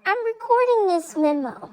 I'm recording this memo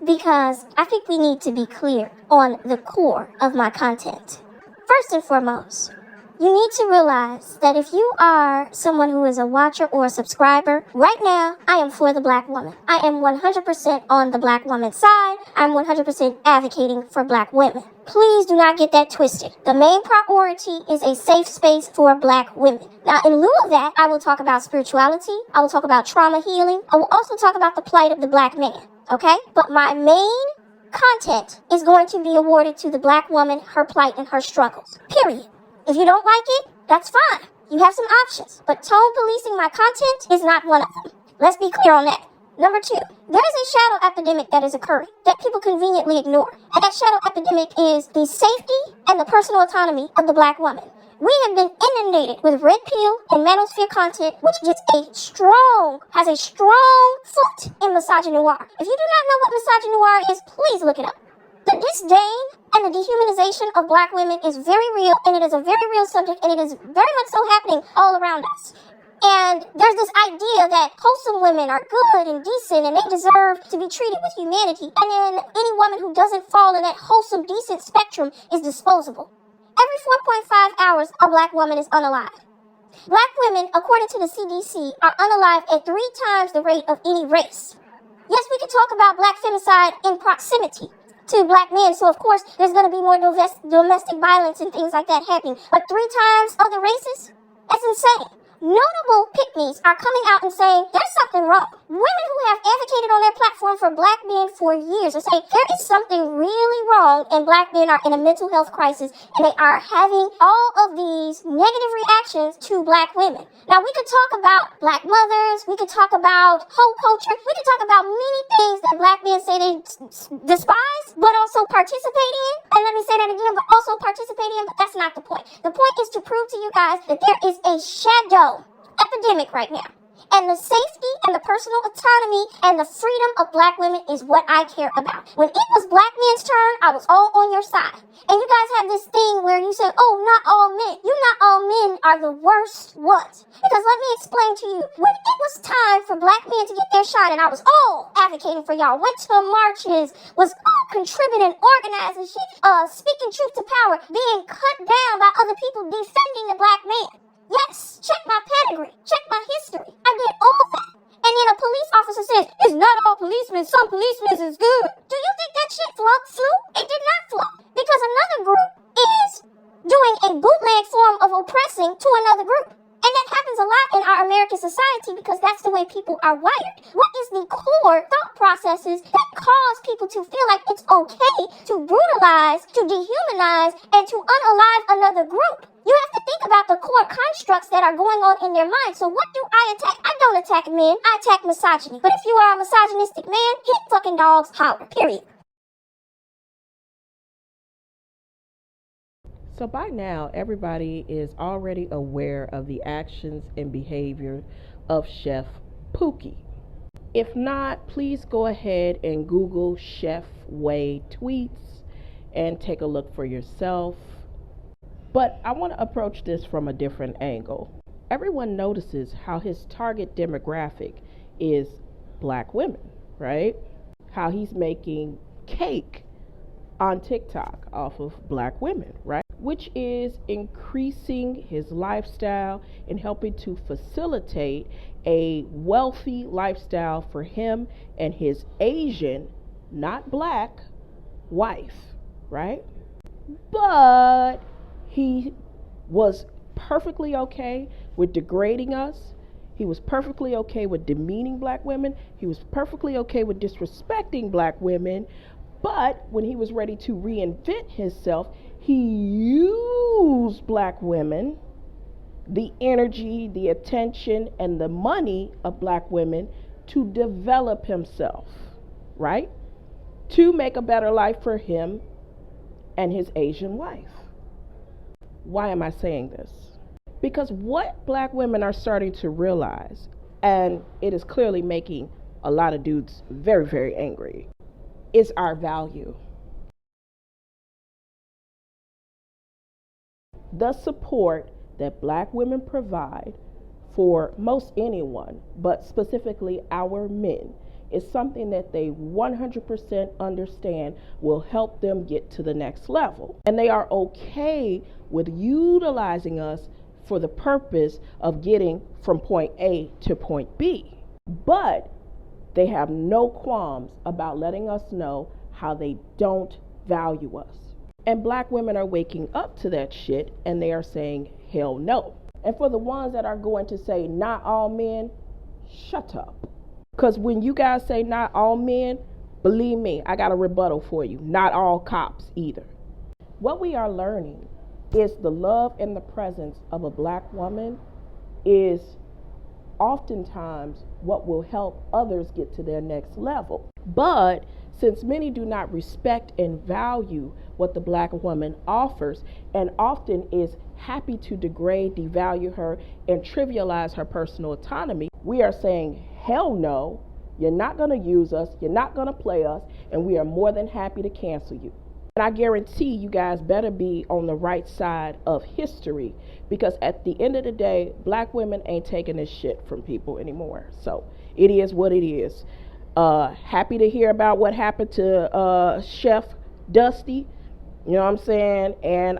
because I think we need to be clear on the core of my content. First and foremost, you need to realize that if you are someone who is a watcher or a subscriber, right now, I am for the black woman. I am 100% on the black woman's side. I'm 100% advocating for black women. Please do not get that twisted. The main priority is a safe space for black women. Now, in lieu of that, I will talk about spirituality. I will talk about trauma healing. I will also talk about the plight of the black man. Okay? But my main content is going to be awarded to the black woman, her plight, and her struggles. Period. If you don't like it, that's fine. You have some options. But tone policing my content is not one of them. Let's be clear on that. Number 2, there is a shadow epidemic that is occurring that people conveniently ignore. And that shadow epidemic is the safety and the personal autonomy of the black woman. We have been inundated with red pill and manosphere content, which has a strong foot in misogynoir. If you do not know what misogynoir is, please look it up. The disdain and the dehumanization of black women is very real, and it is a very real subject, and it is very much so happening all around us. And there's this idea that wholesome women are good and decent and they deserve to be treated with humanity. And then any woman who doesn't fall in that wholesome, decent spectrum is disposable. Every 4.5 hours, a black woman is unalived. Black women, according to the CDC, are unalived at 3 times the rate of any race. Yes, we can talk about black femicide in proximity to black men, so of course there's going to be more domestic violence and things like that happening. But 3 times other races? That's insane. Notable pick-me's are coming out and saying there's something wrong. Women who have advocated on their platform for black men for years are saying there is something really wrong and black men are in a mental health crisis and they are having all of these negative reactions to black women. Now, we could talk about black mothers, we could talk about whole culture, we could talk about many things that black men say they despise, but also participate in. And let me say that again, but also participate in, but that's not the point. The point is to prove to you guys that there is a shadow epidemic right now. And the safety and the personal autonomy and the freedom of black women is what I care about. When it was black men's turn, I was all on your side. And you guys have this thing where you say, oh, not all men. You not all men are the worst ones. Because let me explain to you, when it was time for black men to get their shot, and I was all advocating for y'all, went to marches, was all contributing, organizing shit, speaking truth to power, being cut down by other people defending the black man. Yes, check my pedigree, check my history. I did all that. And then a police officer says, it's not all policemen, some policemen is good. Do you think that shit flew? It did not flow. Because another group is doing a bootleg form of oppressing to another group. And that happens a lot in our American society because that's the way people are wired. What is the core thought processes that cause people to feel like it's okay to brutalize, to dehumanize, and to unalive another group? You have to think about the core constructs that are going on in their mind. So what do I attack? I don't attack men. I attack misogyny. But if you are a misogynistic man, hit fucking dogs, holler. Period. So by now, everybody is already aware of the actions and behavior of Chef Pookie. If not, please go ahead and Google Chef Way tweets and take a look for yourself. But I want to approach this from a different angle. Everyone notices how his target demographic is black women, right? How he's making cake on TikTok off of black women, right? Which is increasing his lifestyle and helping to facilitate a wealthy lifestyle for him and his Asian, not black, wife, right? But he was perfectly okay with degrading us. He was perfectly okay with demeaning black women. He was perfectly okay with disrespecting black women. But when he was ready to reinvent himself, he used black women, the energy, the attention, and the money of black women to develop himself, right? To make a better life for him and his Asian wife. Why am I saying this? Because what black women are starting to realize, and it is clearly making a lot of dudes very, very angry, is our value. The support that black women provide for most anyone, but specifically our men, is something that they 100% understand will help them get to the next level. And they are okay with utilizing us for the purpose of getting from point A to point B. But they have no qualms about letting us know how they don't value us. And black women are waking up to that shit, and they are saying, hell no. And for the ones that are going to say not all men, shut up. Because when you guys say not all men, believe me, I got a rebuttal for you. Not all cops either. What we are learning is the love and the presence of a black woman is oftentimes what will help others get to their next level. But since many do not respect and value what the black woman offers, and often is happy to degrade, devalue her, and trivialize her personal autonomy, we are saying, hell no, you're not going to use us, you're not going to play us, and we are more than happy to cancel you. And I guarantee you guys better be on the right side of history, because at the end of the day, black women ain't taking this shit from people anymore. So it is what it is. Happy to hear about what happened to Chef Dusty. You know what I'm saying? And